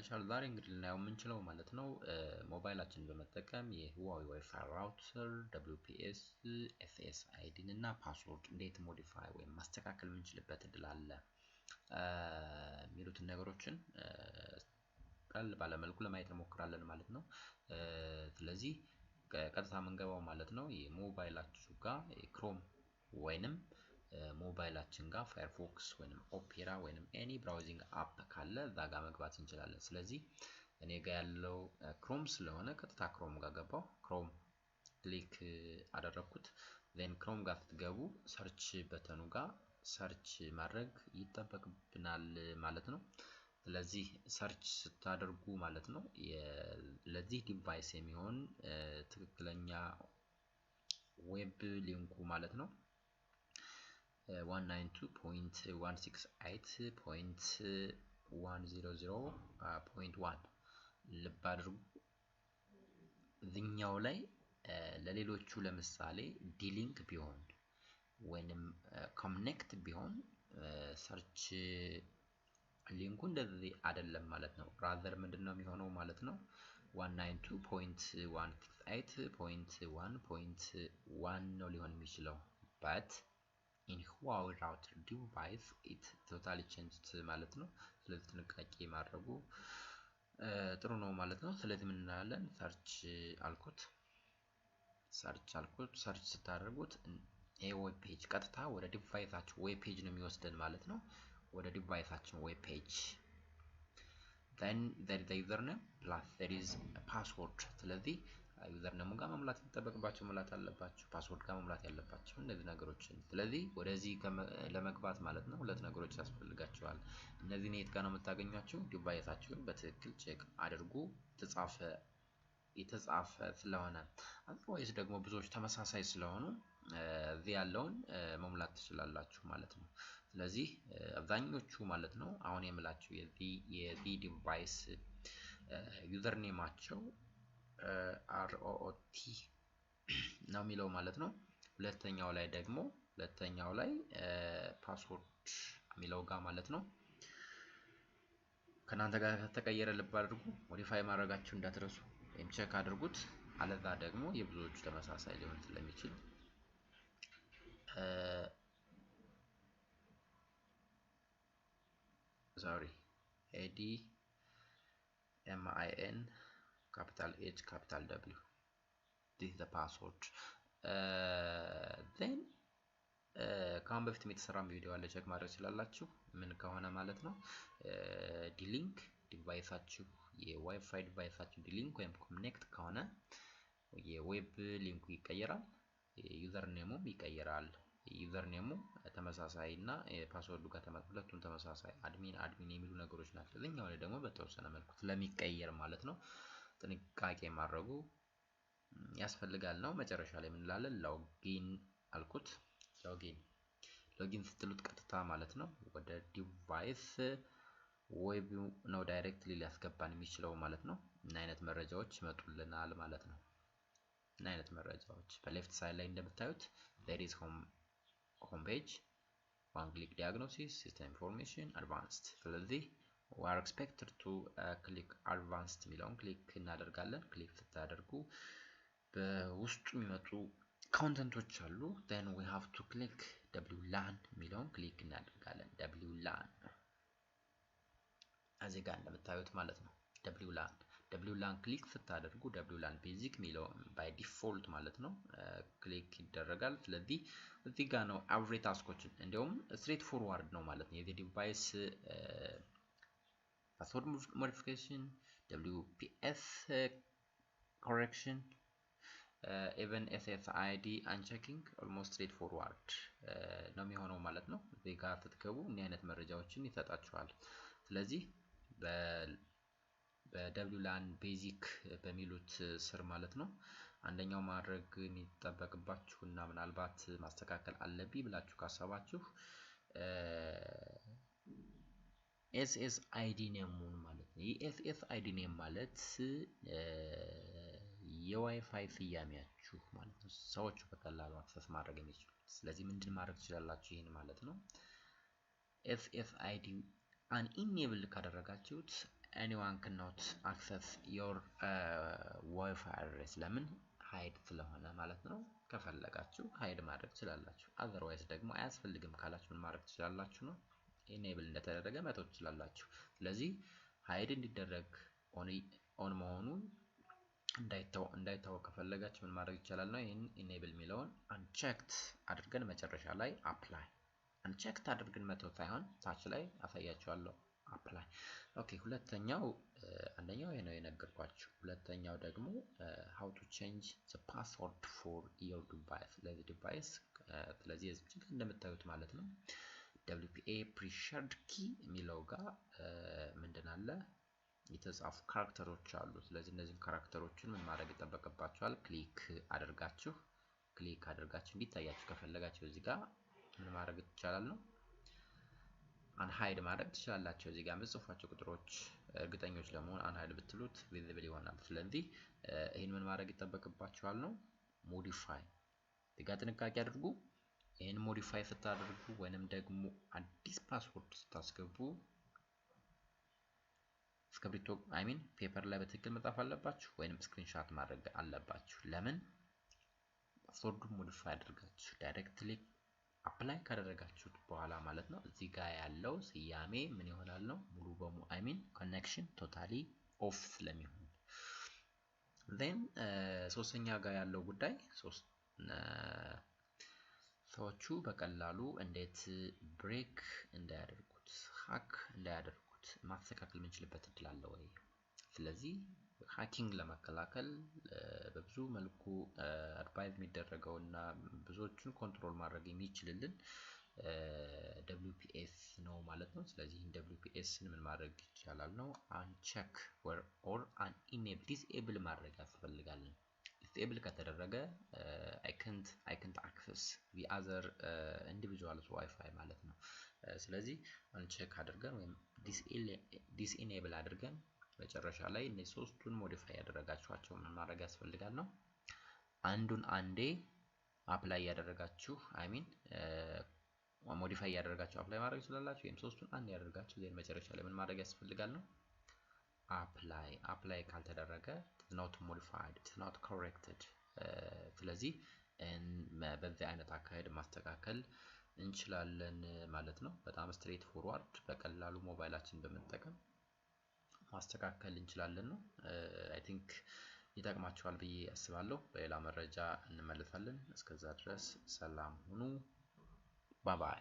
ተመልሰናል ዛሬ እንግዲህ ልናየው የምንችለው ማለት ነው ሞባይላችንን በመጠቀም የhuawei WiFi ራውተር WPS ssid እና ፓስወርድ እንዴት ሞዲፋይ ወይም ማስተካከል የምንችልበት እድል አለ የሚሉትን ነገሮችን ቀል ባለ መልኩ ለማየት እንሞክራለን ማለት ነው ስለዚህ ቀጥታ መንገባው ማለት ነው የሞባይላችሁ ጋር ክሮም ወይንም ሞባይላችን ጋር ፋየርፎክስ ወይንም ኦፔራ ወይንም ኤኒ ብራውዚንግ አፕ ካለ ዛጋ መግባት እንችላለን ስለዚህ እኔ ጋር ያለው ክሮም ስለሆነ ቀጥታ ክሮም ጋር ገባው ክሮም ክሊክ አደረኩት then ክሮም ጋር ስትገቡ ሰርች በተኑ ጋር ሰርች ማድረግ ይተበቅብናል ማለት ነው ስለዚህ ሰርች ስታደርጉ ማለት ነው ለዚህ ዲቫይስ የሚሆን ትክክለኛ ዌብ ሊንኩ ማለት ነው 192.168.100.1 ልብ አድርጉ እዚህኛው ላይ ለሌሎቹ ለምሳሌ ዲሊንክ ቢሆን ወይንም ኮኔክት ቢሆን ሰርች ሊንኩ እንደዚህ አይደለም ማለት ነው rather ምንድነው የሚሆነው ማለት ነው 192.168.1.1 ነው ሊሆን የሚችለው but in Huawei router device it totally changed ማለት ነው ስለዚህ ጥንቃቄ ማድረጉ ጥሩ ነው ማለት ነው ስለዚህ ምን እናያለን ሰርች አልኩት ሰርች ስታደርጉት ዌብ ፔጅ ቀጥታ ወደ ዲቫይሳችሁ ዌብ ፔጅ ነው የሚወስደን ማለት ነው ወደ ዲቫይሳችን ዌብ ፔጅ then there is the username plus there is a password ስለዚህ ዩዘርኔሙ ጋር መሙላት ተጠበቅባችሁ መሙላት አለባችሁ ፓስወርድ ጋር መሙላት ያለባችሁ እነዚህ ነገሮችን ስለዚህ ወደዚህ ለመግባት ማለት ነው ሁለት ነገሮች ያስፈልጋችኋል እነዚህ ነው የት ጋር ነው የምታገኙአቸው ዲቫይሳችሁን በትክክል ቼክ አድርጉ የተጻፈ ስለሆነ ወይስ ደግሞ ብዙዎች ተመሳሳይ ስለሆኑ እዚህ ያለውን መሙላት ትችላላችሁ ማለት ነው ስለዚህ አብዛኞቹ ማለት ነው አሁን የምላችሁ የዚህ ዲቫይስ ዩዘርኔማቸው ROOT ነው የሚለው ማለት ነው ሁለተኛው ላይ ፓስወርድ የሚለው ጋር ማለት ነው ከናንተ ጋር ተቀየረ ልብ አድርጉ ሞዲፋይ ማድረጋችሁ እንዳትረሱ ወይም ቼክ አድርጉት አለዛ ደግሞ የብዙዎቹ ተመሳሳይ ሊሆን ስለሚችል sorry ADMIN capital H capital W this is the password then ካም በፊት የተሰራ ቪዲዮ አለ ቼክ ማድረግ ይችላልላችሁ ምን ከሆነ ማለት ነው ዲሊንክ ዲቫይሳችሁ የዋይፋይ ዲቫይሳችሁ ዲሊንክ ወይም ኮኔክት ከሆነ የዌብ ሊንኩ ይቀየራል ዩዘርኔሙም ይቀየራል ዩዘርኔሙ ተመሳሳይና ፓስወርዱ ጋር ሁለቱም ተመሳሳይ አድሚን የሚሉ ነገሮች ናቸው ለኛው ላይ ደግሞ በተወሰነ መልኩ ስለሚቀየር ማለት ነው ጥንቃቄ ማድረጉ ያስፈልጋል ነው መጨረሻ ላይ ምን እንላለን ሎጊን አልኩት ሎጊን ስትሉት ቀጥታ ማለት ነው ወደ ዲቫይስ ዌብ ነው ዳይሬክትሊ ሊያስገባን የሚችለው ማለት ነው እና አይነት መረጃዎች ይመጡልናል ማለት ነው እና አይነት መረጃዎች በሌፍት ሳይድ ላይ እንደምታዩት there is home page one click diagnosis system information advanced ስለዚህ we are expected to click advanced ሚለውን ክሊክ እናደርጋለን ክሊክ ስታደርጉ በውስጡ የሚመጡ ኮንተንቶች አሉ then we have to click WLAN ሚለውን ክሊክ እናደርጋለን WLAN እዚህ ጋር እንደምታዩት ማለት ነው WLAN ክሊክ ስታደርጉ WLAN ቤዚክ ሚለው by default ማለት ነው ክሊክ ይደረጋል ስለዚህ እዚህ ጋር ነው every ታስኮችን እንደውም straight forward ነው ማለት ነው የዚህ ዲቫይስ password modification WPS correction even ssid unchecking almost straight forward ነው የሚሆነው ማለት ነው እዚህ ጋር ተትከቡ እኛ አይነት መረጃዎችን ይሰጣችኋል ስለዚህ በWLAN ቤዚክ በሚሉት ስር ማለት ነው አንደኛው ማድረግ የሚጠበቅባችሁና ምናልባት ማስተካከል አለብኝ ብላችሁ ካሰባችሁ ssid ኔሙን ማለት ነው ssid ኔም ማለት የዋይፋይ ስያሜያችሁ ማለት ነው ሰዎች በቀላሉ አክሰስ ማድረግ የሚችሉት ስለዚህ ምንድን ማድረግ ትችላላችሁ ይሄን ማለት ነው ssid unenable ካደረጋችሁት anyone cannot access your Wi-Fi address ለምን hide ስለሆነ ማለት ነው ከፈለጋችሁ hide ማድረግ ትችላላችሁ otherwise ደግሞ አያስፈልግም ካላችሁ ምን ማድረግ ትችላላችሁ ነው enable እንደተደረገ መተው ትችላላችሁ ስለዚህ hide እንዲደረግ on መሆኑን እንዳይታወቅ ከፈለጋችሁ ምን ማድረግ ይቻላል ነው ይሄን enable የሚለውን unchecked አድርገን መጨረሻ ላይ apply unchecked አድርገን መተው ሳይሆን ታች ላይ አሳያችኋለሁ apply ኦኬ ሁለተኛው አንደኛው ይሄ ነው የነገርኳችሁ ሁለተኛው ደግሞ how to change the password for your device ለዚህ ዲቫይስ ስለዚህ እዚህ ጋር እንደምታዩት ማለት ነው WPA pre-shared key የሚለው ጋር ምንድን አለ የተጻፉ ካራክተሮች አሉ ስለዚህ እነዚህ ካራክተሮችን ምን ማድረግ ይጠበቅባችኋል ክሊክ አድርጋችሁ እንዲታያችሁ ከፈለጋችሁ እዚህ ጋር ምን ማድረግ ይቻላል ነው አንሃይድ ማድረግ ትችላላችሁ እዚህ ጋር መጽፋቸው ቁጥሮች እርግጠኞች ለመሆን አንሃይድ ብትሉት ቪዚብል ይሆናል ስለዚህ ይሄን ምን ማድረግ ይጠበቅባችኋል ነው ሞዲፋይ እዚህ ጋር ጥንቃቄ አድርጉ ይሄን ሞዲፋይ ስታደርጉ ወይንም ደግሞ አዲስ ፓስወርድ ስታስገቡ ስክሪፕቶ ፔፐር ላይ በትክክል መጻፍ አለባችሁ ወይንም ስክሪንሾት ማድረግ አለባችሁ ለምን ፓስወርዱን ሞዲፋይ አድርጋችሁ ዳይሬክትሊ አፕላይ ካደረጋችሁት በኋላ ማለት ነው እዚህ ጋር ያለው ስያሜ ምን ይሆናል ነው ሙሉ በሙሉ ኮኔክሽን ቶታሊ ኦፍ ስለሚሆን then ሶስተኛ ጋር ያለው ጉዳይ ሰዎቹ በቀላሉ እንዴት ብሬክ እንዳያደርጉት ሃክ እንዳያደርጉት ማስተካከል የምንችልበት እድል አለ ወይ ስለዚህ ሃኪንግ ለመከላከል በብዙ መልኩ አድቫይስ የሚደረገውና ብዙዎችን ኮንትሮል ማድረግ የሚችልልን WPS ነው ማለት ነው ስለዚህ WPS ምን ማድረግ ይቻላል ነው uncheck or unenable disable ማድረግ ያስፈልጋል disable ከተደረገ I can't access the other individual's Wi-Fi ማለት ነው ስለዚህ uncheck አድርገን ወይም disable አድርገን መጨረሻ ላይ እነዚህ ሶስቱን ሞዲፋይ ያደረጋችኋቸው ምን ማድረግ ያስፈልጋል ነው አንዱን አንዴ አፕላይ ያደረጋችሁ ሞዲፋይ ያደረጋችሁ አፕላይ ማድረግ ይችላልላችሁ ወይም ሶስቱን አንዴ ያደርጋችሁ ዘን መጨረሻ ላይ ምን ማድረግ ያስፈልጋል ነው apply ካልተደረገ it's not modified it's not corrected ስለዚህ በዚህ አይነት አካሄድ ማስተካከል እንችላለን ማለት ነው በጣም ስትሬት ፎርዋርድ በቀላሉ ሞባይላችን በመጠቀም ማስተካከል እንችላለን ነው I think ይጠቅማችኋል ብዬ አስባለሁ በሌላ መረጃ እንመለሳለን እስከዛ ድረስ ሰላም ሁኑ ባይ ባይ